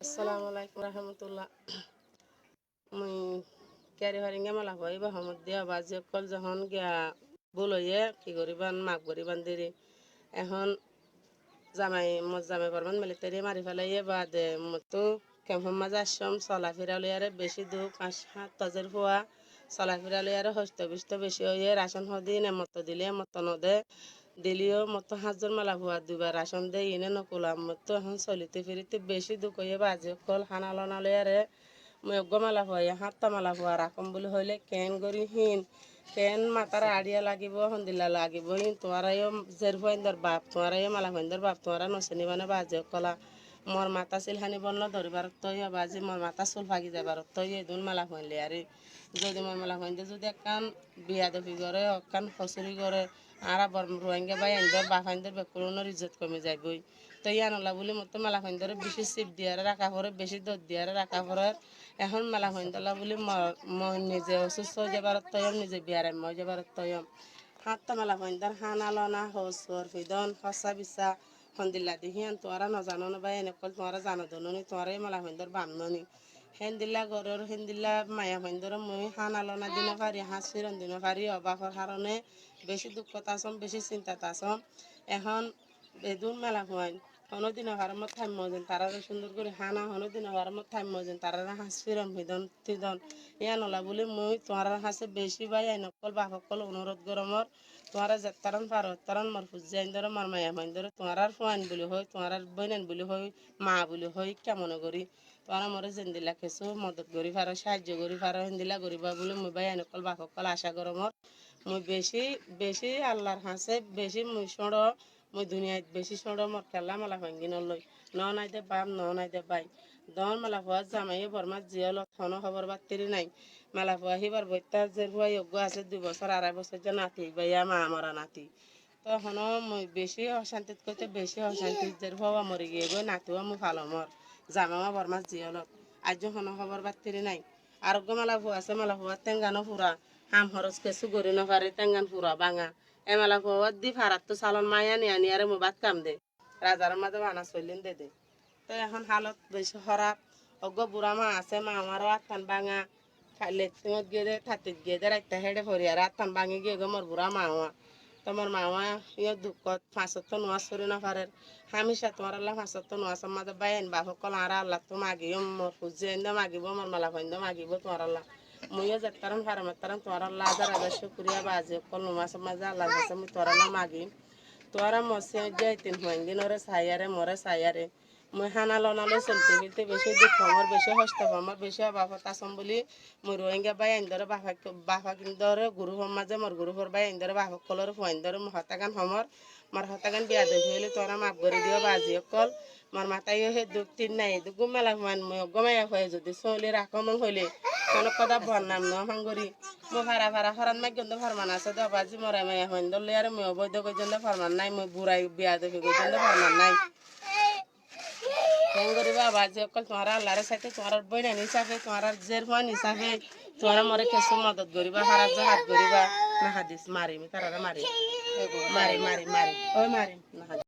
আসসালামু আলাইকুম রহমতুল্লাহ। মুই ক্যারি হরিঙ্গে মালা হই বা হমদ দিয়া বাজি অকল যখন গিয়া বলইয়ে কি করিবান মাগ করিবান দেরি এখন জামাই পারবান মিলিটারি মারি ফেলাইয়ে বাদে মতো কেমন মাঝে আসম চলা ফিরালিয়ারে বেশি দু 5-7 হওয়া চলা ফিরালিয়ারে হস্ত বিষ্ট বেশি হইয়ে রাশন হদি মতো দিলে মতো নদে দিলিও মতো 5 জন মালা হওয়া দুবার রাশন দে ইনে নকুলাম মতো এখন চলিতে ফিরিতে বেশি দুঃখ হইয়ে বাজে কল হানা লনালিয়ারে মই মালা হয় হাতটা মালা হওয়া রাখম বুলি হইলে কেন গরি হিন কেন মাতার আড়িয়া লাগিব সন্দিলা লাগিব হিন তোমারাইও জের ফাইন্দর বাপ তোমারাইও মালা ফাইন্দর বাপ তোমারা নচেনি মানে বাজে কলা মোর মাতা চিলহানি বন্ন ধরিবার তৈ বাজি মোর মাতা চুল ভাগি যাবার তৈ এদুন মালা ফাইলে আরে যদি মোর মালা ফাইন্দে যদি একখান বিয়া দফি করে একখান ফসরি করে আর আবার রোহিঙ্গা বাই আইন্দর বাপ আইন্দর বেকুলনের ইজ্জত কমে যাবই তো ইয়ানলা বলে মতো মালা ফাইন্দরে বেশি চিপ দিয়ারে রাখা পরে বেশি দর দিয়ারে রাখা পরে এখন মেলা হইন্দলা বলে মই নিজে অসুস্থ হয়ে যাবার তৈম নিজে বিয়ারে মই যাবার তৈম হাতটা মেলা হইন্দার হানা লনা হসর ফিদন হসা বিসা হন্দিল্লা দিহিয়ান তোরা নজানো না বাই এনেকল তোরা জানো দননি তোরাই মেলা হইন্দর বামননি হেন্দিল্লা গরর হেন্দিল্লা মায়া হইন্দর মই হানা লনা দিন পারি হাঁস ফিরন দিন পারি অবাকর কারণে বেশি দুঃখতা আসম বেশি চিন্তাতা আসম এখন বেদুন মেলা হইন হনদিন হরমত থাম্য যেন তারা সুন্দর করে হানা হনদিন হরমত থাম্য যেন তারা হাঁস ফিরন হিদন থিদন ইয়া নলা বলে মই তোমার হাসে বেশি বাই আই নকল বাপকল অনুরোধ গরমর তোমারা যেতারন পারো তারন মর ফুজি আইন ধরো মর মায়া হইন ধরো তোমার ফোয়াইন বলি হই তোমার বইনান বলি হই মা বলি হই কেমন করি তোরা মরে জেন্দিলা খেছো মদত করি পারো সাহায্য করি পারো হিন্দিলা করিবা বলে মই বাই আই নকল বাপকল আশা গরমর মই বেশি বেশি আল্লাহর হাসে বেশি মই সড় মই দুনিয়াত বেশি সড় মর খেলা মালা ভাঙ্গি নলই নাই দে বাপ নাই দে বাই দন মালা ভুয়া জামাইয়ে বর্মার জিয়লত হন খবর বাত্তিরি নাই মালা ভুয়া হিবার বৈতা যে ভুয়া যোগ্য আছে 2 বছর 2.5 বছর যে নাতি বাইয়া মা মরা নাতি তখন মই বেশি অশান্তিত করতে বেশি অশান্তি যে ভুয়া মরে গিয়ে গই নাতিও মু ভালো মর জামাইয়া বর্মার জিয়লত আজ হন খবর বাত্তিরি নাই আরোগ্য মালা ভুয়া আছে মালা ভুয়া টেঙ্গানো ফুরা হাম খরচ কেসু গরি নপারে টেঙ্গান ফুরা বাঙা এমেলা ভুয়া দি ফারাত তো সালন মায়া নিয়া নিয়ারে মো বাদ কাম দে রাজার মাঝে বানা চলিন দে তো এখন হালত বেশি খারাপ অজ্ঞ বুড়া মা আছে মা আমারও আত্মান ভাঙা লেট্রিনত গিয়ে দে থাতিত গিয়ে দে রাখতে হেডে ভরি আর আত্মান ভাঙি গিয়ে গো মোর বুড়া মাওয়া তোমার মাওয়া ইয়ে দুঃখত 5 তো নোয়াজ সরি না পারে হামিশা তোমার আল্লাহ 5 তো নোয়াজ মাঝে বাইন বাপ সকল আর আল্লাহ তো মাগিও মোর খুঁজে এনে মাগিব মোর মালা ফাইন্দ মাগিব তোমার আল্লাহ মুইও যেতারাম ফারামাতারাম তোমার আল্লাহ হাজার শুক্রিয়া বাজে কল নোয়াজ মাঝে আল্লাহ কাছে মুই তোমার আল্লাহ মাগি তোরা মসে যাইতেন হইন ওরে সাইয়ারে মরে সাইয়ারে মই হানা লনালে চলতে ফিরতে বেশি দুঃখ আমার বেশি কষ্ট আমার বেশি অভাবত আসম বলি মই রোহিঙ্গা বাই আইন্দরে বাফা কিন্দরে গুরু মাঝে মোর গুরু বাই আইন্দরে বাফা কলর ফুয়াইন্দরে হতাগান সমর মার হতাগান বিয়া দেখ হইলে তোরা মাপ করে দিও বাজি কল মার মাথায় হে দুঃখ তিন নাই দুঃখ মেলা ফুয়ান মই গমাইয়া হয়ে যদি চলি রাখমন হইলে কোনো কথা বন্নাম ন হাঙ্গরি মই ভাড়া হরান মাই গন্ধ ফরমান আছে তো বাজি মরাই মাইয়া হইন দলে আর মই অবৈধ গজন্দ ফরমান নাই মই বুড়াই বিয়া দেখি গজন্দ ফরমান নাই কেন করিবা বাজি অকল তোমার আল্লাহর সাথে তোমার বইনান হিসাবে তোমার জের ফান হিসাবে তোমার মরে কিছু মদত করিবা হারাত হাত করিবা না হাদিস মারি তারা মারি মারি মারি মারি ওই মারি না